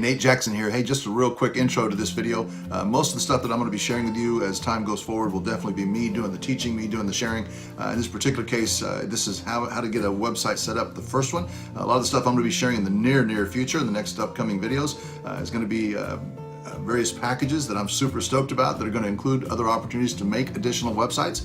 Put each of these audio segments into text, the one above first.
Nate Jackson here. Hey, just a real quick intro to this video. Most of the stuff that I'm going to be sharing with you as time goes forward will definitely be me doing the teaching, me doing the sharing. In this particular case, this is how to get a website set up, the first one. A lot of the stuff I'm going to be sharing in the near future, in the next upcoming videos, is going to be various packages that I'm super stoked about that are going to include other opportunities to make additional websites.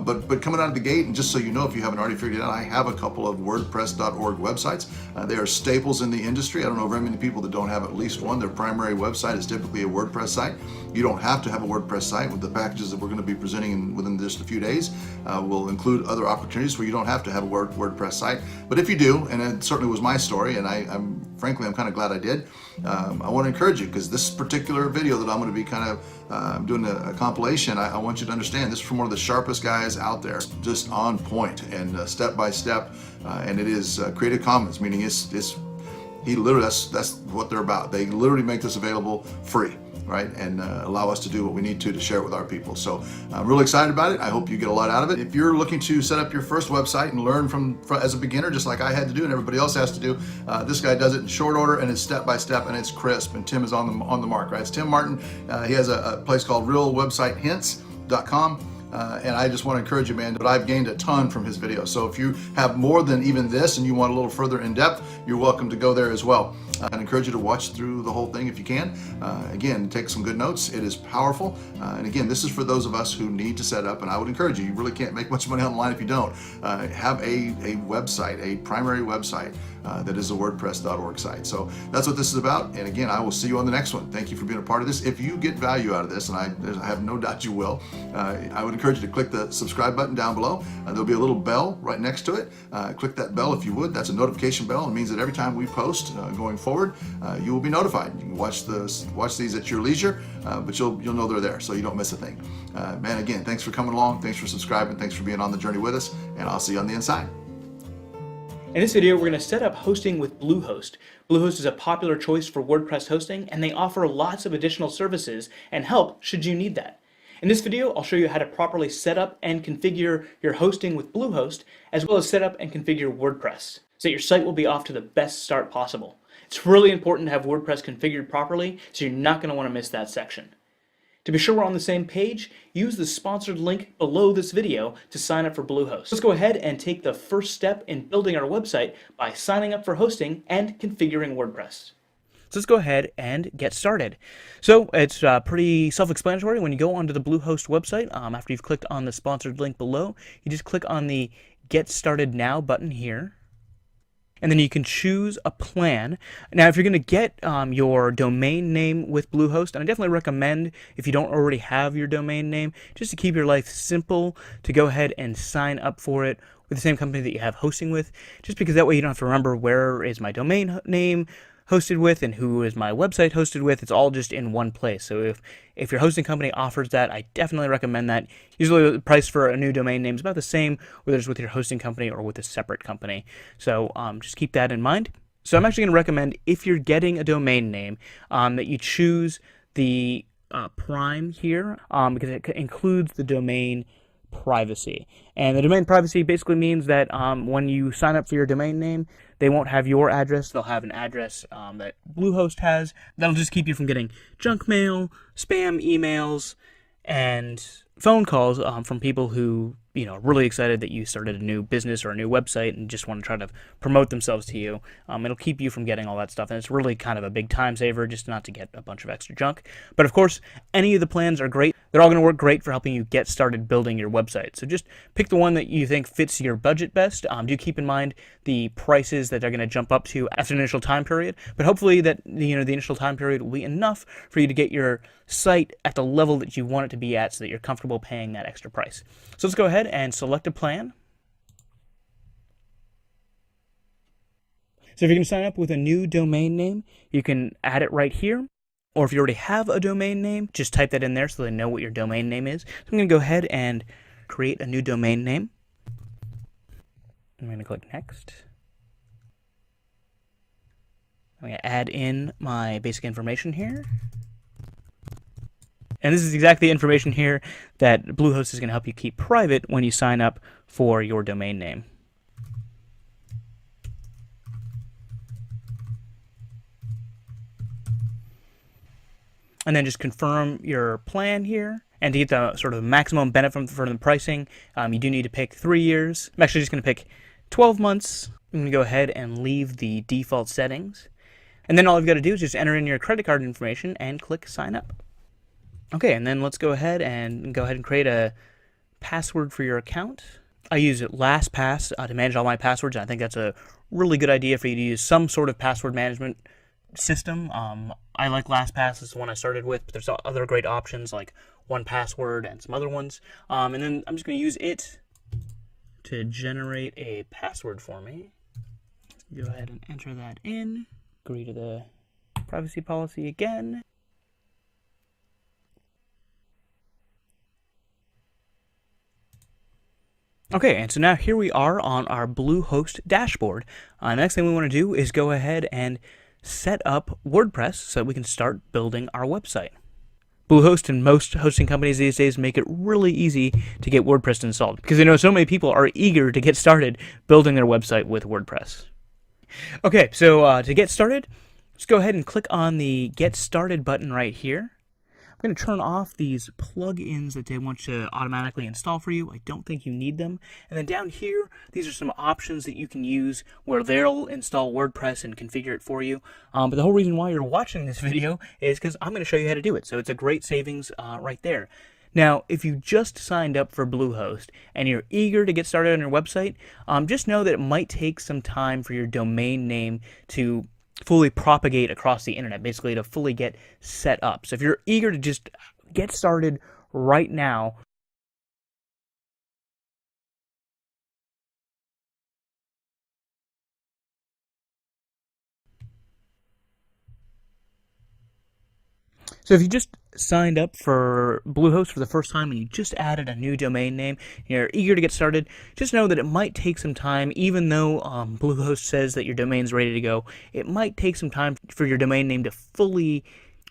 But coming out of the gate, and just so you know, if you haven't already figured it out, I have a couple of WordPress.org websites. They are staples in the industry. I don't know very many people that don't have at least one. Their primary website is typically a WordPress site. You don't have to have a WordPress site. With the packages that we're going to be presenting within just a few days, will include other opportunities where you don't have to have a WordPress site. But if you do, and it certainly was my story, and I'm frankly kind of glad I did, I want to encourage you, because this particular video that I'm going to be kind of doing a compilation, I want you to understand this is from one of the sharpest guys out there, just on point and step by step, and it is Creative Commons, meaning he literally, that's what they're about. They literally make this available free, right, and allow us to do what we need to share it with our people. So I'm really excited about it. I hope you get a lot out of it. If you're looking to set up your first website and learn from as a beginner, just like I had to do and everybody else has to do, this guy does it in short order, and it's step by step, and it's crisp, and Tim is on the mark, right? It's Tim Martin. He has a place called realwebsitehints.com. And I just want to encourage you, man, that I've gained a ton from his videos. So if you have more than even this and you want a little further in depth, you're welcome to go there as well. I'd encourage you to watch through the whole thing if you can. Again, take some good notes. It is powerful. And again, this is for those of us who need to set up, and I would encourage you, you really can't make much money online if you don't. Have a website, a primary website that is a WordPress.org site. So that's what this is about. And again, I will see you on the next one. Thank you for being a part of this. If you get value out of this, and I have no doubt you will, I would encourage you to click the subscribe button down below. There'll be a little bell right next to it. Click that bell if you would. That's a notification bell. It means that every time we post going forward, you will be notified. You can watch these at your leisure, but you'll know they're there, so you don't miss a thing. Man, again, thanks for coming along. Thanks for subscribing. Thanks for being on the journey with us, and I'll see you on the inside. In this video, we're going to set up hosting with Bluehost. Bluehost is a popular choice for WordPress hosting, and they offer lots of additional services and help should you need that. In this video, I'll show you how to properly set up and configure your hosting with Bluehost, as well as set up and configure WordPress, so that your site will be off to the best start possible. It's really important to have WordPress configured properly, so you're not going to want to miss that section. To be sure we're on the same page, use the sponsored link below this video to sign up for Bluehost. Let's go ahead and take the first step in building our website by signing up for hosting and configuring WordPress. So let's go ahead and get started. So it's pretty self-explanatory. When you go onto the Bluehost website, after you've clicked on the sponsored link below, you just click on the Get Started Now button here. And then you can choose a plan. Now, if you're going to get your domain name with Bluehost, and I definitely recommend, if you don't already have your domain name, just to keep your life simple, to go ahead and sign up for it with the same company that you have hosting with, just because that way you don't have to remember where is my domain name hosted with and who is my website hosted with. It's all just in one place. So if your hosting company offers that, I definitely recommend that. Usually the price for a new domain name is about the same, whether it's with your hosting company or with a separate company. So just keep that in mind. So I'm actually going to recommend, if you're getting a domain name, that you choose the Prime here, because it includes the domain privacy. And the domain privacy basically means that when you sign up for your domain name, they won't have your address. They'll have an address that Bluehost has. That'll just keep you from getting junk mail, spam emails, and phone calls from people who, are really excited that you started a new business or a new website and just want to try to promote themselves to you. It'll keep you from getting all that stuff, and it's really kind of a big time saver just not to get a bunch of extra junk. But of course, any of the plans are great. They're all going to work great for helping you get started building your website. So just pick the one that you think fits your budget best. Do keep in mind the prices that they're going to jump up to after an initial time period, but hopefully that the initial time period will be enough for you to get your site at the level that you want it to be at, so that you're comfortable paying that extra price. So let's go ahead and select a plan. So if you're going to sign up with a new domain name, you can add it right here. Or if you already have a domain name, just type that in there so they know what your domain name is. So I'm going to go ahead and create a new domain name. I'm going to click Next. I'm going to add in my basic information here. And this is exactly the information here that Bluehost is going to help you keep private when you sign up for your domain name. and then just confirm your plan here. And to get the sort of maximum benefit from the pricing, you do need to pick 3 years. I'm actually just going to pick 12 months. I'm going to go ahead and leave the default settings. And then all you've got to do is just enter in your credit card information and click sign up. Okay, and then let's go ahead and create a password for your account. I use LastPass to manage all my passwords, and I think that's a really good idea for you to use some sort of password management system. I like LastPass. It's the one I started with, but there's other great options like 1Password and some other ones. And then I'm just going to use it to generate a password for me. Go ahead and enter that in. Agree to the privacy policy again. Okay, and so now here we are on our Bluehost dashboard. The next thing we want to do is go ahead and set up WordPress so that we can start building our website. Bluehost and most hosting companies these days make it really easy to get WordPress installed because they know so many people are eager to get started building their website with WordPress. Okay, so to get started, let's go ahead and click on the Get Started button right here. I'm going to turn off these plugins that they want to automatically install for you. I don't think you need them. And then down here, these are some options that you can use where they'll install WordPress and configure it for you. But the whole reason why you're watching this video is because I'm going to show you how to do it. So it's a great savings right there. Now, if you just signed up for Bluehost and you're eager to get started on your website, just know that it might take some time for your domain name to fully propagate across the internet, basically to fully get set up. So if you're eager to just get started right now, so if you just signed up for Bluehost for the first time and you just added a new domain name, and you're eager to get started, just know that it might take some time. Even though Bluehost says that your domain's ready to go, it might take some time for your domain name to fully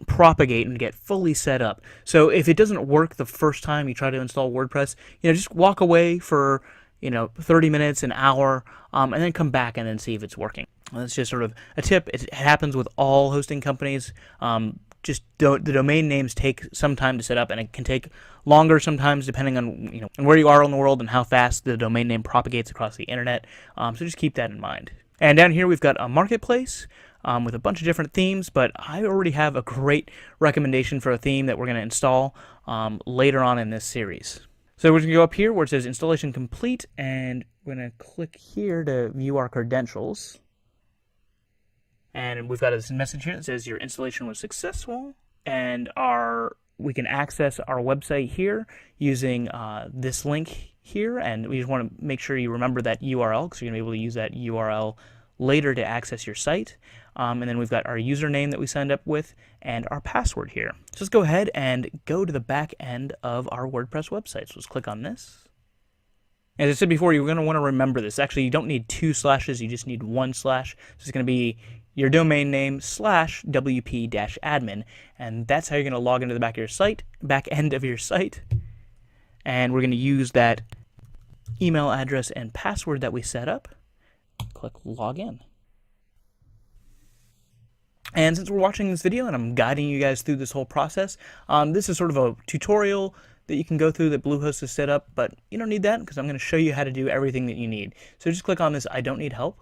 propagate and get fully set up. So if it doesn't work the first time you try to install WordPress, just walk away for 30 minutes, an hour, and then come back and then see if it's working. That's just sort of a tip. It happens with all hosting companies. The domain names take some time to set up, and it can take longer sometimes depending on where you are in the world and how fast the domain name propagates across the internet. So just keep that in mind. And down here we've got a marketplace with a bunch of different themes, but I already have a great recommendation for a theme that we're going to install later on in this series. So we're going to go up here where it says installation complete, and we're going to click here to view our credentials. And we've got this message here that says your installation was successful, and we can access our website here using this link here, and we just want to make sure you remember that URL because you're going to be able to use that URL later to access your site. And then we've got our username that we signed up with and our password here. So let's go ahead and go to the back end of our WordPress website. So let's click on this. As I said before, you're going to want to remember this. Actually, you don't need 2 slashes, you just need 1 slash. So it's going to be your domain name / wp-admin, and that's how you're going to log into the back end of your site. And we're going to use that email address and password that we set up. Click login. And since we're watching this video and I'm guiding you guys through this whole process, this is sort of a tutorial that you can go through that Bluehost has set up, but you don't need that because I'm going to show you how to do everything that you need. So just click on this I don't need help.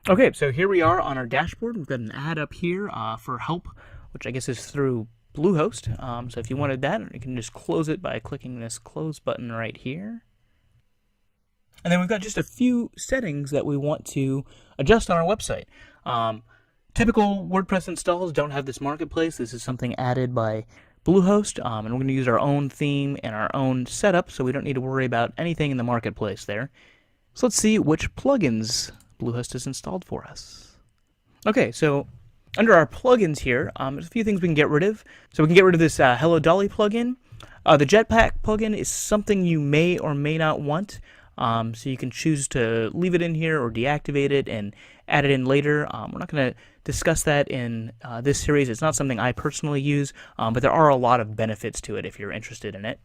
Okay, so here we are on our dashboard. We've got an ad up here for help, which I guess is through Bluehost. So if you wanted that, you can just close it by clicking this close button right here. And then we've got just a few settings that we want to adjust on our website. Typical WordPress installs don't have this marketplace. This is something added by Bluehost, and we're going to use our own theme and our own setup, so we don't need to worry about anything in the marketplace there. So let's see which plugins Bluehost has installed for us. Okay, so under our plugins here, there's a few things we can get rid of. So we can get rid of this Hello Dolly plugin. The Jetpack plugin is something you may or may not want. So you can choose to leave it in here or deactivate it and add it in later. We're not going to discuss that in this series. It's not something I personally use, but there are a lot of benefits to it if you're interested in it.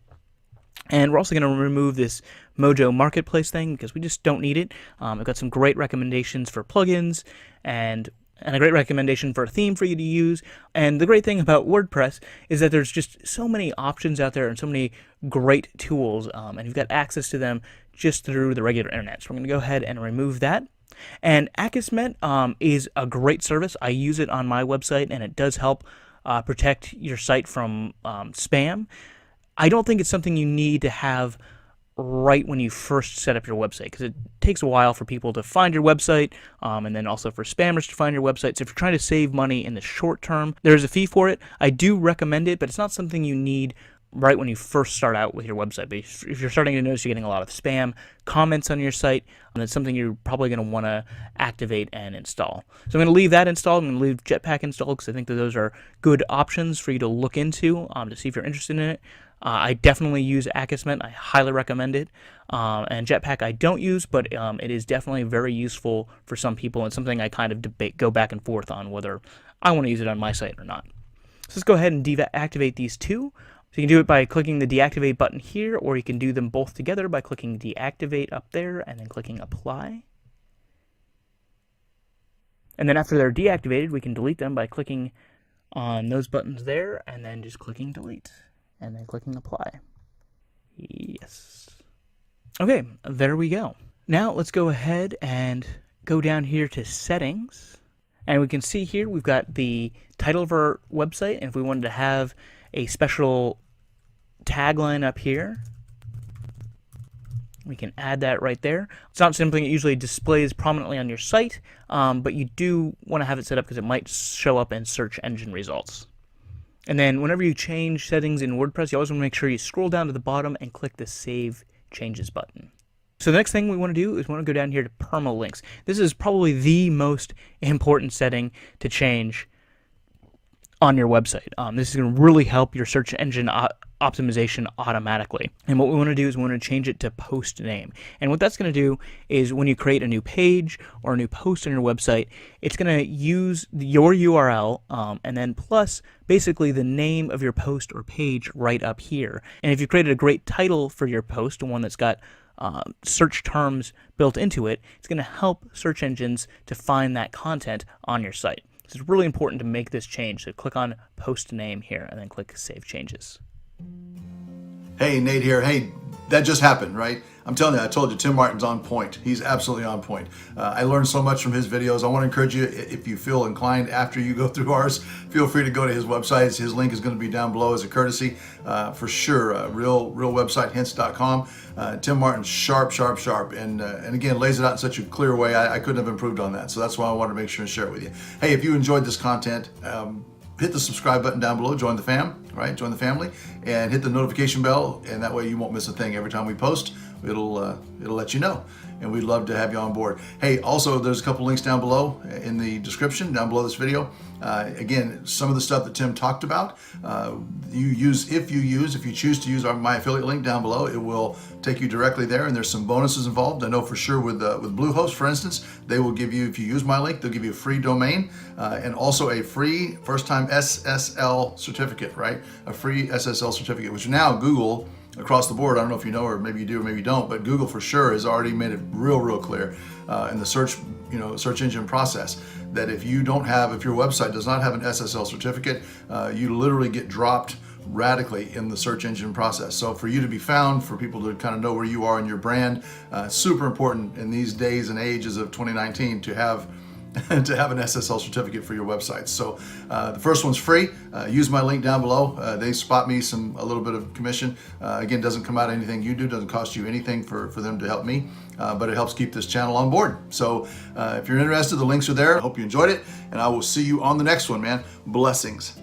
And we're also going to remove this Mojo Marketplace thing because we just don't need it. I've got some great recommendations for plugins, and and a great recommendation for a theme for you to use. And the great thing about WordPress is that there's just so many options out there and so many great tools, and you've got access to them just through the regular internet. So I'm going to go ahead and remove that. And Akismet is a great service. I use it on my website, and it does help protect your site from spam. I don't think it's something you need to have right when you first set up your website, because it takes a while for people to find your website, and then also for spammers to find your website. So if you're trying to save money in the short term, there's a fee for it. I do recommend it, but it's not something you need right when you first start out with your website. But if you're starting to notice you're getting a lot of spam comments on your site, that's something you're probably going to want to activate and install. So I'm going to leave that installed. I'm going to leave Jetpack installed because I think that those are good options for you to look into to see if you're interested in it. I definitely use Akismet. I highly recommend it. And Jetpack I don't use, but it is definitely very useful for some people, and something I kind of go back and forth on whether I want to use it on my site or not. So let's go ahead and deactivate these two. So you can do it by clicking the deactivate button here, or you can do them both together by clicking deactivate up there and then clicking apply. And then after they're deactivated, we can delete them by clicking on those buttons there and then just clicking delete and then clicking apply. Yes. Okay, there we go. Now let's go ahead and go down here to settings. And we can see here we've got the title of our website, and if we wanted to have a special tagline up here, we can add that right there. It's not something that usually displays prominently on your site, but you do want to have it set up because it might show up in search engine results. And then whenever you change settings in WordPress, you always want to make sure you scroll down to the bottom and click the Save Changes button. So the next thing we want to do is we want to go down here to permalinks. This is probably the most important setting to change on your website. This is going to really help your search engine optimization automatically. And what we want to do is we want to change it to post name. And what that's going to do is when you create a new page or a new post on your website, it's going to use your URL and then plus basically the name of your post or page right up here. And if you created a great title for your post, one that's got search terms built into it, it's going to help search engines to find that content on your site. So it's really important to make this change. So click on post name here and then click Save Changes. Hey, Nate here. Hey, that just happened, right? I'm telling you, I told you, Tim Martin's on point. He's absolutely on point. I learned so much from his videos. I want to encourage you, if you feel inclined after you go through ours, feel free to go to his website. His link is going to be down below as a courtesy for sure. realwebsitehints.com. Tim Martin's sharp, and again, lays it out in such a clear way. I couldn't have improved on that. So that's why I wanted to make sure and share it with you. Hey, if you enjoyed this content, hit the subscribe button down below, join the fam, right? Join the family, and hit the notification bell, and that way you won't miss a thing every time we post. It'll let you know, and we'd love to have you on board. Hey, also there's a couple links down below in the description down below this video. Again, some of the stuff that Tim talked about, if you choose to use my affiliate link down below, it will take you directly there, and there's some bonuses involved. I know for sure with Bluehost, for instance, they will give you, if you use my link, they'll give you a free domain and also a free first-time SSL certificate, right? A free SSL certificate, which now Google across the board, I don't know if you know, or maybe you do, or maybe you don't, but Google for sure has already made it real clear in the search engine process that if your website does not have an SSL certificate, you literally get dropped radically in the search engine process. So for you to be found, for people to kind of know where you are in your brand, super important in these days and ages of 2019 to have an SSL certificate for your website. So the first one's free. Use my link down below. They spot me a little bit of commission. Again, doesn't come out of anything you do, doesn't cost you anything for them to help me, but it helps keep this channel on board. So if you're interested, the links are there. I hope you enjoyed it, and I will see you on the next one, man. Blessings.